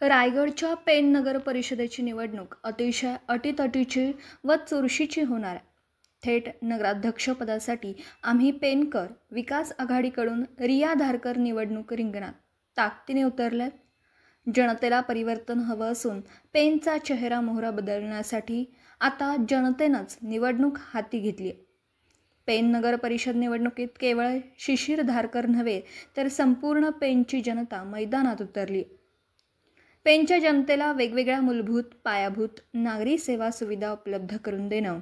रायगडच्या पेण नगर परिषदेची निवडणूक अतिशय अटीतटीची व चुरशीची होणार आहे. थेट नगराध्यक्षपदासाठी आम्ही पेणकर विकास आघाडीकडून रिया धारकर निवडणूक रिंगणात ताकदीने उतरल्यात. जनतेला परिवर्तन हवं असून पेणचा चेहरा मोहरा बदलण्यासाठी आता जनतेनंच निवडणूक हाती घेतली आहे. पेण नगर परिषद निवडणुकीत केवळ शिशिर धारकर नव्हे तर संपूर्ण पेणची जनता मैदानात उतरली. पेणच्या जनतेला वेगवेगळ्या मूलभूत पायाभूत नागरी सेवा सुविधा उपलब्ध करून देणं,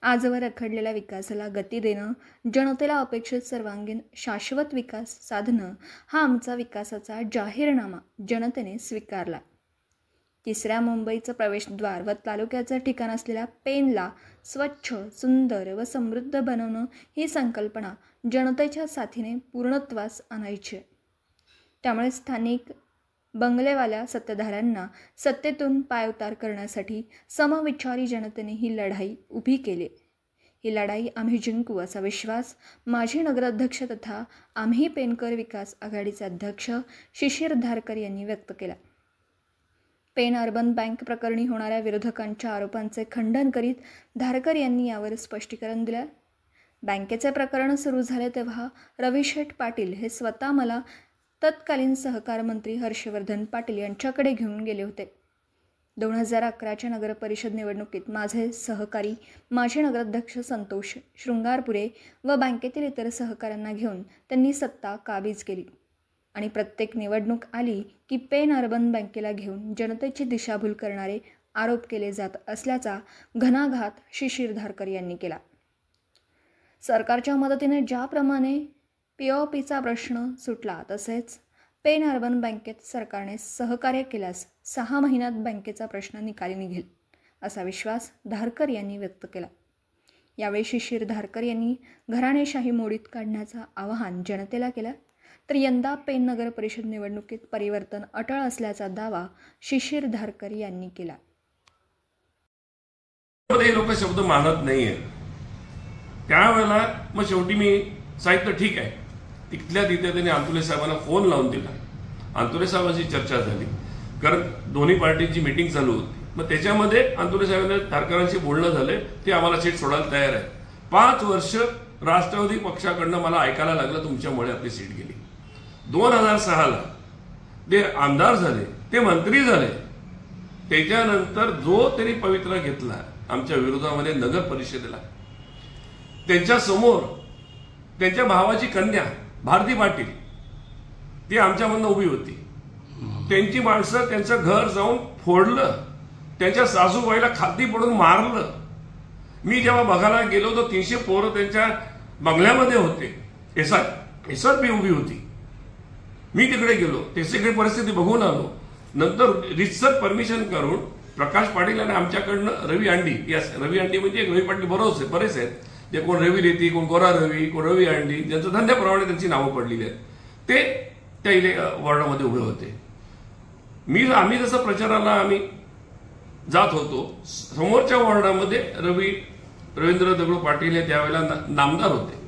आजवर रखडलेल्या विकासाला गती देणं, जनतेला अपेक्षित सर्वांगीण शाश्वत विकास साधणं हा आमचा विकासाचा जाहीरनामा जनतेने स्वीकारला. तिसऱ्या मुंबईचं प्रवेशद्वार व तालुक्याचं ठिकाण असलेल्या पेणला स्वच्छ, सुंदर व समृद्ध बनवणं ही संकल्पना जनतेच्या साथीने पूर्णत्वास आणायची. त्यामुळे स्थानिक बंगलेवाल्या सत्ताधाऱ्यांना सत्तेतून पायउतार करण्यासाठी समविचारी जनतेने ही लढाई उभी केली. ही लढाई आम्ही जिंकू असा विश्वास माजी नगराध्यक्ष तथा आम्ही पेणकर विकास आघाडीचे अध्यक्ष शिशिर धारकर यांनी व्यक्त केला. पेण अर्बन बँक प्रकरणी होणाऱ्या विरोधकांच्या आरोपांचे खंडन करीत धारकर यांनी यावर स्पष्टीकरण दिलं. बँकेचे प्रकरण सुरू झाले तेव्हा रविशेठ पाटील हे स्वतः मला तत्कालीन सहकार मंत्री हर्षवर्धन पाटील यांच्याकडे घेऊन गेले होते. 2011च्या नगर परिषद निवडणुकीत माझे सहकारी माजी नगराध्यक्ष संतोष शृंगारपुरे व बँकेतील इतर सहकाऱ्यांना घेऊन त्यांनी सत्ता काबीज केली आणि प्रत्येक निवडणूक आली की पेण अर्बन बँकेला घेऊन जनतेची दिशाभूल करणारे आरोप केले जात असल्याचा घणाघात शिशिर धारकर यांनी केला. सरकारच्या मदतीने ज्याप्रमाणे पीओपीचा प्रश्न सुटला तसेच पेण अर्बन बँकेत सरकारने सहकार्य केल्यास 6 महिन्यात बँकेचा प्रश्न निकाली निघेल असा विश्वास धारकर यांनी व्यक्त केला. यावेळी शिशिर धारकर यांनी घराणेशाही मोडीत काढण्याचं आवाहन जनतेला केलं. तर यंदा पेण नगर परिषद निवडणुकीत परिवर्तन अटळ असल्याचा दावा शिशिर धारकर यांनी केला. लोक शब्द मानत नाहीये त्यावेळेला मग शेवटी मी साहित्य ठीक आहे तिथल्या तिथे त्यांनी अंतुले साहेबांना फोन लावून दिला. अंतुले साहेबांची चर्चा झाली कारण दोन्ही पार्टीची मीटिंग चालू होती. मग त्याच्यामध्ये अंतुले साहेबांना धारकरांशी बोलणं झालं. ते आम्हाला सीट सोडायला तयार आहे. 5 वर्ष राष्ट्रवादी पक्षाकडनं मला ऐकायला लागलं तुमच्यामुळे आपली सीट गेली. 2006ला ते आमदार झाले, ते मंत्री झाले. त्याच्यानंतर जो त्यांनी पवित्रा घेतला आमच्या विरोधामध्ये नगर परिषदेला, त्यांच्या समोर त्यांच्या भावाची कन्या भारती पाटील ती आमच्यामधनं उभी होती. त्यांची माणसं त्यांचं घर जाऊन फोडलं, त्यांच्या सासूबाईला खादी पडून मारलं. मी जेव्हा बघायला गेलो तर 300 पोरं त्यांच्या बंगल्यामध्ये होते. एसआरपी उभी होती. मी तिकडे गेलो, ते सगळी परिस्थिती बघून आलो. नंतर रितसर परमिशन करून प्रकाश पाटील आणि आमच्याकडनं रवी अंडी, रवी अंडी म्हणजे रवी पाटील बरेच आहेत जे कोण रवी रेती, कोण गोरा रवी, कोण रवी अंडी, ज्यांचं धंद्याप्रमाणे त्यांची नावं पडलेली आहेत, ते त्या वॉर्डामध्ये उभे होते. आम्ही जसं प्रचाराला आम्ही जात होतो, समोरच्या वॉर्डामध्ये रवींद्र दगडू पाटील हे त्यावेळेला नामदार होते.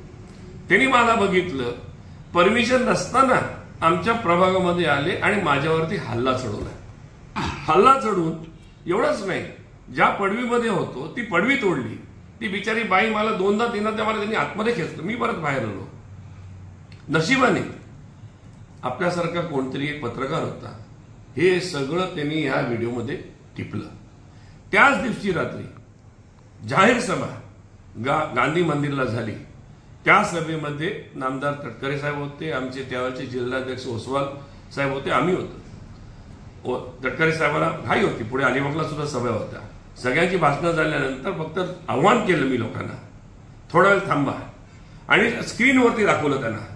त्यांनी मला बघितलं, परमिशन नसताना आमच्या प्रभागामध्ये आले आणि माझ्यावरती हल्ला चढवला. हल्ला चढवून एवढंच नाही, ज्या पडवीमध्ये होतो ती पडवी तोडली. ती बिचारी बाई मला 2दा-3दा त्याला त्यांनी आतमध्ये खेचलं. मी परत बाहेर आलो. नशिबाने आपल्यासारखा कोणतरी एक पत्रकार होता. हे सगळं त्यांनी ह्या व्हिडिओमध्ये टिपलं. त्याच दिवशी रात्री जाहीर सभा गांधी मंदिरला झाली. त्या सभेमध्ये नामदार तटकरे साहेब होते, आमचे त्यावेळचे जिल्हाध्यक्ष ओसवाल साहेब होते, आम्ही होतो. तटकरे साहेबांना घाई होती, पुढे अलिबागला सुद्धा सभा होत्या. सगळ्यांची भाषणं झाल्यानंतर फक्त आव्हान केलं मी लोकांना, थोडा वेळ थांबा, आणि स्क्रीनवरती दाखवलं त्यांना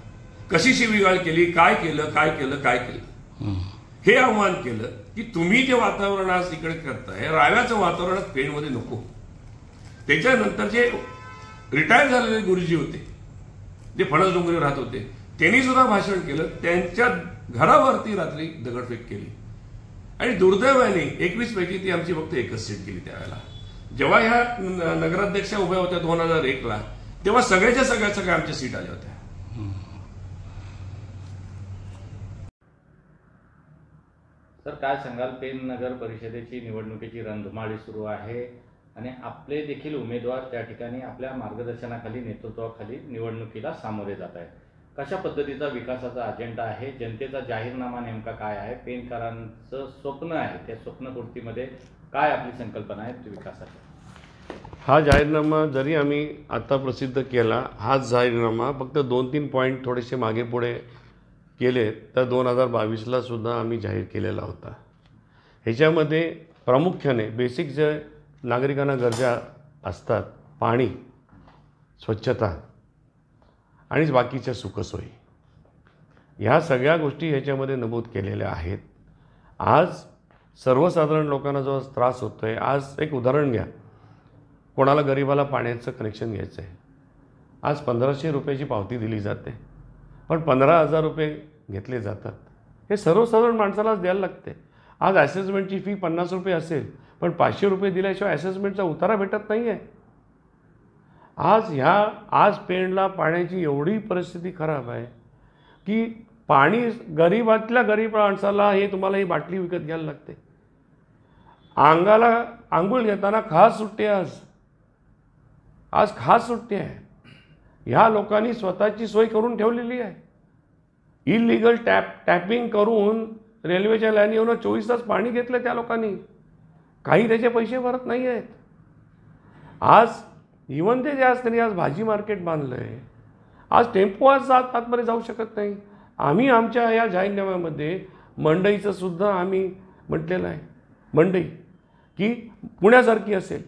कशी शिवीगाळ केली, काय केलं. हे आव्हान केलं की तुम्ही जे वातावरण आज इकडे करताय राव्याचं वातावरण पेणमध्ये नको. त्याच्यानंतर जे रिटायर झालेले गुरुजी होते, जे फणस डोंगरीवर राहत होते, त्यांनी सुद्धा भाषण केलं. त्यांच्या घरावरती रात्री दगडफेक केली आणि दुर्दैवाने 21 पैकी ती आमची फक्त एकच सीट गेली. त्यावेळेला जेव्हा ह्या नगराध्यक्षा उभ्या होत्या 2001ला, तेव्हा सगळ्या आमच्या सीट आल्या होत्या. सर काय सांगाल, पेन नगर परिषदेची निवडणुकीची रणधुमाळी सुरू आहे आणि आपले देखील उमेदवार त्या ठिकाणी आपल्या मार्गदर्शनाखाली, नेतृत्वाखाली निवडणुकीला सामोरे जात आहेत. कशा पद्धतीचा विकासाचा अजेंडा आहे, जनतेचा जाहीरनामा नेमका काय आहे, पेनकरांचं स्वप्न आहे, त्या स्वप्नपूर्तीमध्ये काय आपली संकल्पना आहे विकासाची? हा जाहीरनामा जरी आम्ही आता प्रसिद्ध केला, हाच जाहीरनामा फक्त 2-3 पॉईंट थोडेसे मागे पुढे केले तर 2022ला सुद्धा आम्ही जाहीर केलेला होता. ह्याच्यामध्ये प्रामुख्याने बेसिक जे नागरिकांना गरजा असतात, पाणी, स्वच्छता आणि बाकीच्या सुखसोयी, ह्या सगळ्या गोष्टी ह्याच्यामध्ये नमूद केलेल्या आहेत. आज सर्वसाधारण लोकांना जो त्रास होतो आहे, आज एक उदाहरण घ्या, कोणाला गरिबाला पाण्याचं कनेक्शन घ्यायचं आहे, आज 1500 रुपयाची पावती दिली जाते, पण 15,000 रुपये घेतले जातात. हे सर्वसाधारण माणसालाच द्यायला लागते. आज ॲसेसमेंटची फी 50 रुपये असेल, पण 500 रुपये दिल्याशिवाय ॲसेसमेंटचा उतारा भेटत नाही आहे. आज पेणला पाण्याची एवढी परिस्थिती खराब आहे की पाणी गरीबातल्या गरीब माणसाला हे तुम्हाला ही बाटली विकत घ्यायला लागते. अंगाला आंघोळ घेताना खास सुट्टी आज खास सुट्टी आहे. ह्या लोकांनी स्वतःची सोय करून ठेवलेली आहे. इलिगल टॅपिंग करून रेल्वेच्या लाईनीवरून 24 तास पाणी घेतलं त्या लोकांनी. काही त्याचे पैसे भरत नाही आहेत. आज इवन ते आज त्यांनी आज भाजी मार्केट बांधलं आहे. आज टेम्पो आतमध्ये जाऊ शकत नाही. आम्ही आमच्या या जाहीरनाम्यामध्ये मंडईचं सुद्धा आम्ही म्हटलेलं आहे. मंडई की पुण्यासारखी असेल,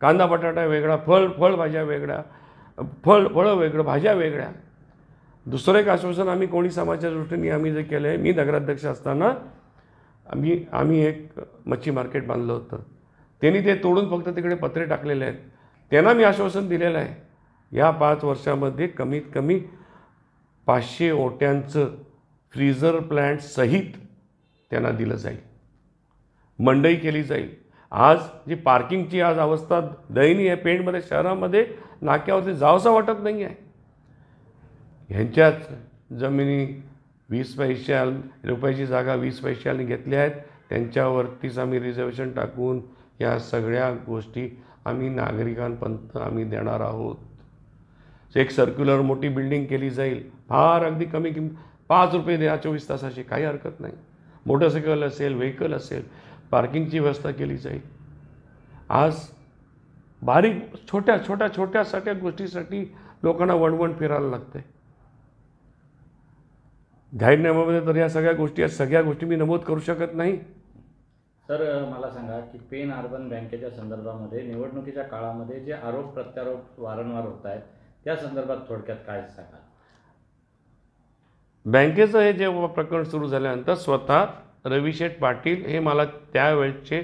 कांदा बटाटा वेगळा, फळभाज्या वेगळ्या, फळं वेगळं, भाज्या वेगळ्या. दुसरं एक आश्वासन आम्ही कोणी समाजाच्या दृष्टीने आम्ही जे केलं आहे, मी नगराध्यक्ष असताना आम्ही एक मच्छी मार्केट बांधलं होतं. त्यांनी ते तोडून फक्त तिकडे पत्रे टाकलेले आहेत. त्यांना मी आश्वासन दिलेलं आहे, या 5 वर्षामध्ये कमीत कमी 500 ओट्यांचं फ्रीझर प्लॅन्ट सहित त्यांना दिलं जाईल. मंडई केली जाईल. आज जी पार्किंगची आज अवस्था दयनीय आहे पेणमध्ये, शहरामध्ये नाक्यावरती जावंसं वाटत नाही आहे. ह्यांच्याच जमिनी 20 रुपयाची जागा 20 पैशांनी घेतल्या आहेत. त्यांच्यावरतीच आम्ही रिझर्वेशन टाकून या सगळ्या गोष्टी आम्ही नागरिकांपर्यंत आम्ही देणार आहोत. एक सर्क्युलर मोठी बिल्डिंग केली जाईल. फार अगदी कमी किंमत 5 रुपये द्या 24 तासाची, काही हरकत नाही. मोटरसायकल असेल, व्हेकल असेल, पार्किंगची व्यवस्था केली जाईल. आज बारीक छोट्या सगळ्या गोष्टीसाठी लोकांना वणवण फिरायला लागते. जाहीरनाम्यामध्ये तर या सगळ्या गोष्टी मी नमूद करू शकत नाही. सर मला सांगा की पेन अर्बन बँकेच्या संदर्भामध्ये निवडणुकीच्या काळामध्ये जे आरोप प्रत्यारोप वारंवार होत आहेत, त्या संदर्भात थोडक्यात काय सांगाल? बँकेचं हे जे प्रकरण सुरू झाल्यानंतर स्वतः रविशेठ पाटील हे मला त्यावेळचे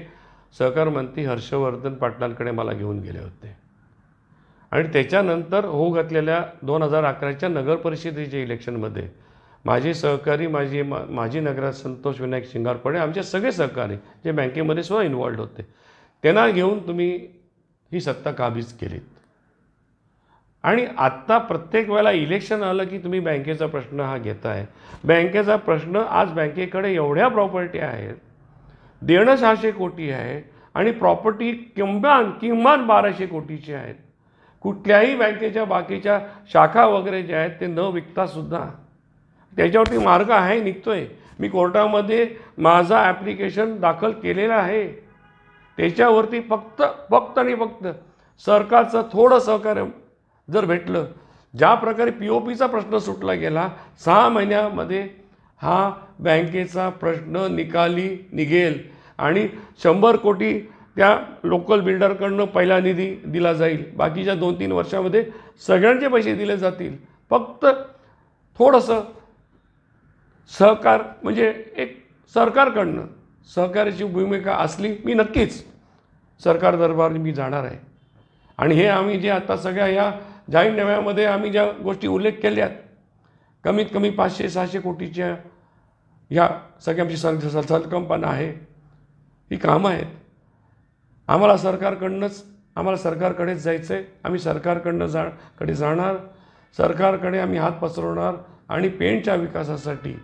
सहकार मंत्री हर्षवर्धन पाटलांकडे मला घेऊन गेले होते. आणि त्याच्यानंतर होऊ घातलेल्या 2011च्या नगर परिषदेच्या इलेक्शनमध्ये माझे सहकारी माजी नगराध्यक्ष संतोष विनायक शिंगारपडे, आमचे सगळे सहकारी जे बँकेमध्ये सुद्धा इन्व्हॉल्ड होते, त्यांना घेऊन तुम्ही ही सत्ता काबीज केलीत. आणि आत्ता प्रत्येक वेळेला इलेक्शन आलं की तुम्ही बँकेचा प्रश्न हा घेताय. बँकेचा प्रश्न, आज बँकेकडे एवढ्या प्रॉपर्टी आहेत, देणं 600 कोटी आहे आणि प्रॉपर्टी किमान 1200 कोटीची आहेत. कुठल्याही बँकेच्या बाकीच्या शाखा वगैरे ज्या आहेत ते न विकतासुद्धा त्याच्यावरती मार्ग आहे, निघतोय. मी कोर्टामध्ये माझा ॲप्लिकेशन दाखल केलेला आहे. त्याच्यावरती फक्त सरकारचं थोडं सहकार्य जर भेटलं, ज्या प्रकारे POPचा प्रश्न सुटला गेला, 6 महिन्यामध्ये हा बँकेचा प्रश्न निकाली निघेल आणि 100 कोटी त्या लोकल बिल्डरकडनं पहिला निधी दिला जाईल. बाकीच्या 2-3 वर्षामध्ये सगळ्यांचे पैसे दिले जातील. फक्त थोडंसं सहकार, म्हणजे एक सरकारकडनं सहकार्याची भूमिका असली, मी नक्कीच सरकार दरबार मी जाणार आहे. आणि हे आम्ही जे आता सगळ्या या जाहीरनाम्यामध्ये आम्ही ज्या गोष्टी उल्लेख केल्यात, कमीत कमी 500-600 कोटीच्या ह्या सगळ्या आमची संकल्पना आहे, ही कामं आहेत. आम्हाला सरकारकडेच जायचं आहे. आम्ही सरकारकडे जाणार, सरकारकडे आम्ही हात पसरवणार आणि पेणच्या विकासासाठी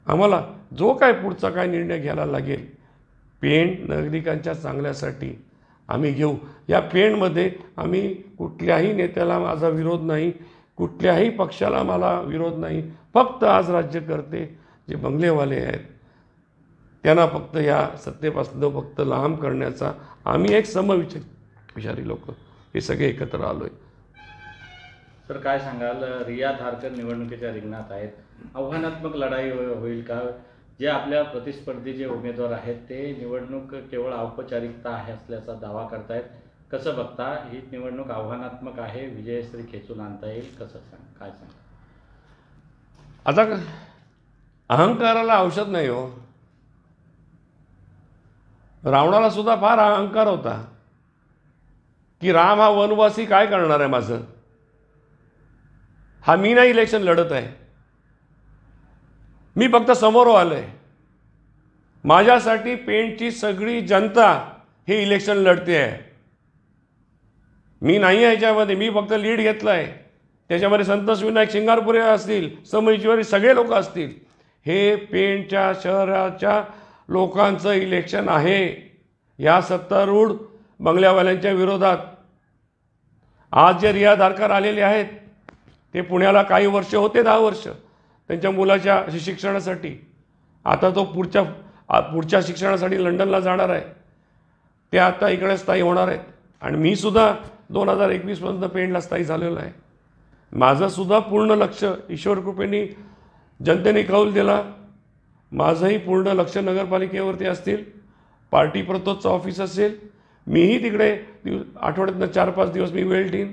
आम्हाला जो काय पुढचा काय निर्णय घ्यायला लागेल पेण नागरिकांच्या चांगल्यासाठी आम्ही घेऊ. या पेणमध्ये आम्ही कुठल्याही नेत्याला माझा विरोध नाही, कुठल्याही पक्षाला मला विरोध नाही. फक्त आज राज्यकर्ते जे बंगलेवाले आहेत त्यांना फक्त या सत्तेपासून फक्त लांब करण्याचा आम्ही एक समविचारी लोक हे सगळे एकत्र आलोय. तर काय सांगाल, रिया धारकर निवडणुकीच्या रिंगणात आहेत, आव्हानात्मक लढाई होईल का? जे आपल्या प्रतिस्पर्धी जे उमेदवार आहेत ते निवडणूक केवळ औपचारिकता आहे असल्याचा दावा करतायत. कसं बघता? ही निवडणूक आव्हानात्मक आहे, विजयश्री खेचून आणता येईल कसं काय सांगा? आता अहंकाराला औषध नाही हो. रावणाला सुद्धा फार अहंकार होता की राम हा वनवासी काय करणार आहे माझं, हा मी नाही इलेक्शन लढत आहे, मी फक्त समोर आलोय, माझ्यासाठी पेणची सगळी जनता हे इलेक्शन लढते आहे, मी नाही आहे याच्यामध्ये, मी फक्त लीड घेतला आहे. त्याच्यामध्ये संतोष विनायक शिंगारपुरे असतील, समईश्वरी सगळे लोक असतील, हे पेणच्या शहराच्या लोकांचं इलेक्शन आहे. या सत्तारूढ बंगल्यावाल्यांच्या विरोधात आज जे रिया धारकर आलेले आहेत ते पुण्याला काही वर्ष होते, 10 वर्ष त्यांच्या मुलाच्या शिक्षणासाठी. आता तो पुढच्या शिक्षणासाठी लंडनला जाणार आहे. ते आता इकडे स्थायी होणार आहेत. आणि मी सुद्धा 2021पर्यंत पेणला स्थायी झालेलो आहे. माझं सुद्धा पूर्ण लक्ष ईश्वर कृपेने जनतेने कौल दिला. माझंही पूर्ण लक्ष नगरपालिकेवरती असतील, पार्टी प्रतोदचं ऑफिस असेल, मीही तिकडे आठवड्यातनं 4-5 दिवस मी वेळ देईन.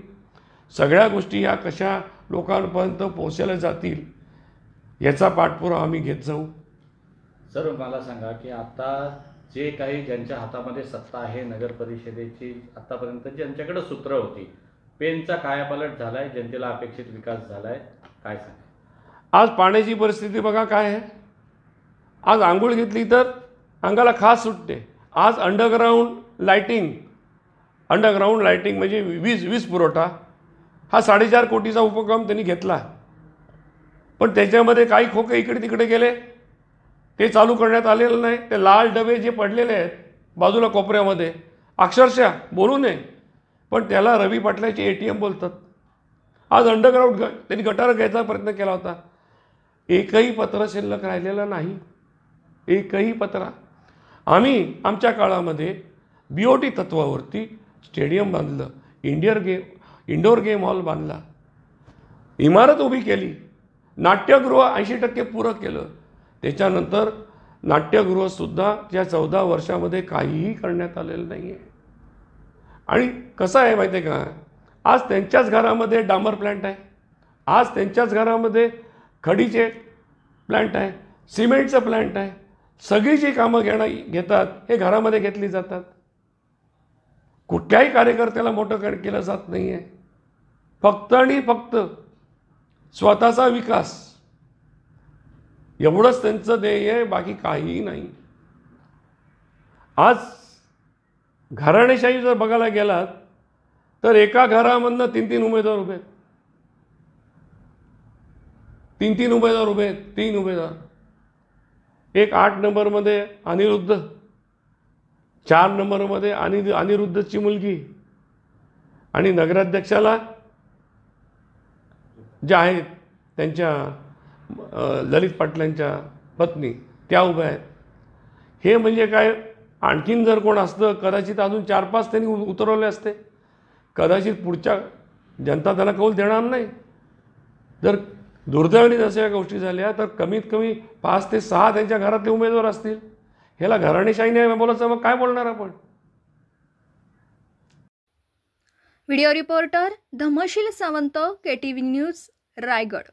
सगळ्या गोष्टी या कशा लोकांपर्यंत पोहोचल्या जातील याचा पाठपुरावा आम्ही घेत जाऊ. सर मला सांगा की आता जे काही ज्यांच्या हातामध्ये सत्ता आहे नगर परिषदेची, आतापर्यंत ज्यांच्याकडे सूत्र होती, पेनचा कायापालट झालाय, जनतेला अपेक्षित विकास झालाय, काय सांगा? आज पाण्याची परिस्थिती बघा काय आहे. आज आंघोळ घेतली तर अंगाला खास सुटते. आज अंडरग्राऊंड लाईटिंग म्हणजे वीज पुरवठा हा 4.5 कोटीचा उपक्रम त्यांनी घेतला. पण त्याच्यामध्ये काही खोके इकडे तिकडे गेले, ते चालू करण्यात आलेलं नाही. ते लाल डबे जे पडलेले आहेत बाजूला कोपऱ्यामध्ये, अक्षरशः बोलू नये पण त्याला रवी पाटलाचे ATM बोलतात. आज अंडरग्राऊंड त्यांनी गटार घ्यायचा प्रयत्न केला होता, एकही पत्र शिल्लक राहिलेलं नाही, एकही पत्र. आम्ही आमच्या काळामध्ये BOT तत्वावरती स्टेडियम बांधलं, इंडोर गेम हॉल बांधला, इमारत उभी केली, नाट्यगृह 80% पुरं केलं. त्याच्यानंतर नाट्यगृहसुद्धा या 14 वर्षामध्ये काहीही करण्यात आलेलं नाही आहे. आणि कसं आहे माहिती आहे का, आज त्यांच्याच घरामध्ये डांबर प्लॅन्ट आहे, आज त्यांच्याच घरामध्ये खडीचे प्लॅन्ट आहे, सिमेंटचं प्लॅन्ट आहे. सगळी जी कामं घेतात हे घरामध्ये घेतली जातात. कुठल्याही कार्यकर्त्याला मोठं केलं जात नाही आहे. फक्त आणि फक्त स्वतःचा विकास एवढंच त्यांचं ध्येय आहे, बाकी काहीही नाही. आज घराणेशाही जर बघायला गेलात तर एका घरामधनं 3 उमेदवार उभे आहेत, 3 उमेदवार उभे आहेत, 3 उमेदवार. एक 8 नंबरमध्ये अनिरुद्ध, 4 नंबरमध्ये अनिरुद्धची मुलगी, आणि नगराध्यक्षाला ज्या आहेत त्यांच्या ललित पाटलांच्या पत्नी त्या उभ्या आहेत. हे म्हणजे काय, आणखीन जर कोण असतं कदाचित अजून 4-5 त्यांनी उतरवले असते. कदाचित पुढच्या जनता त्यांना कौल देणार नाही. जर दुर्दैवाने जशा गोष्टी झाल्या तर कमीत कमी 5 ते 6 त्यांच्या घरातले उमेदवार असतील. ह्याला घराणेशाही नाही बोलायचं, मग काय बोलणार आपण? Video reporter Dhamsheel Sawant, KTV news, Raigad.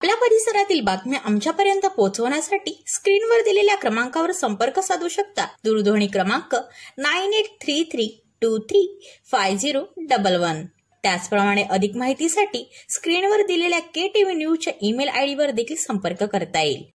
आपल्या परिसरातील बातम्या आमच्यापर्यंत पोहोचवण्यासाठी स्क्रीनवर दिलेल्या क्रमांकावर संपर्क साधू शकता. दूरध्वनी क्रमांक 9833235011. त्याचप्रमाणे अधिक माहितीसाठी स्क्रीनवर दिलेल्या KTV न्यूजच्या ईमेल ID वर देखील संपर्क करता येईल.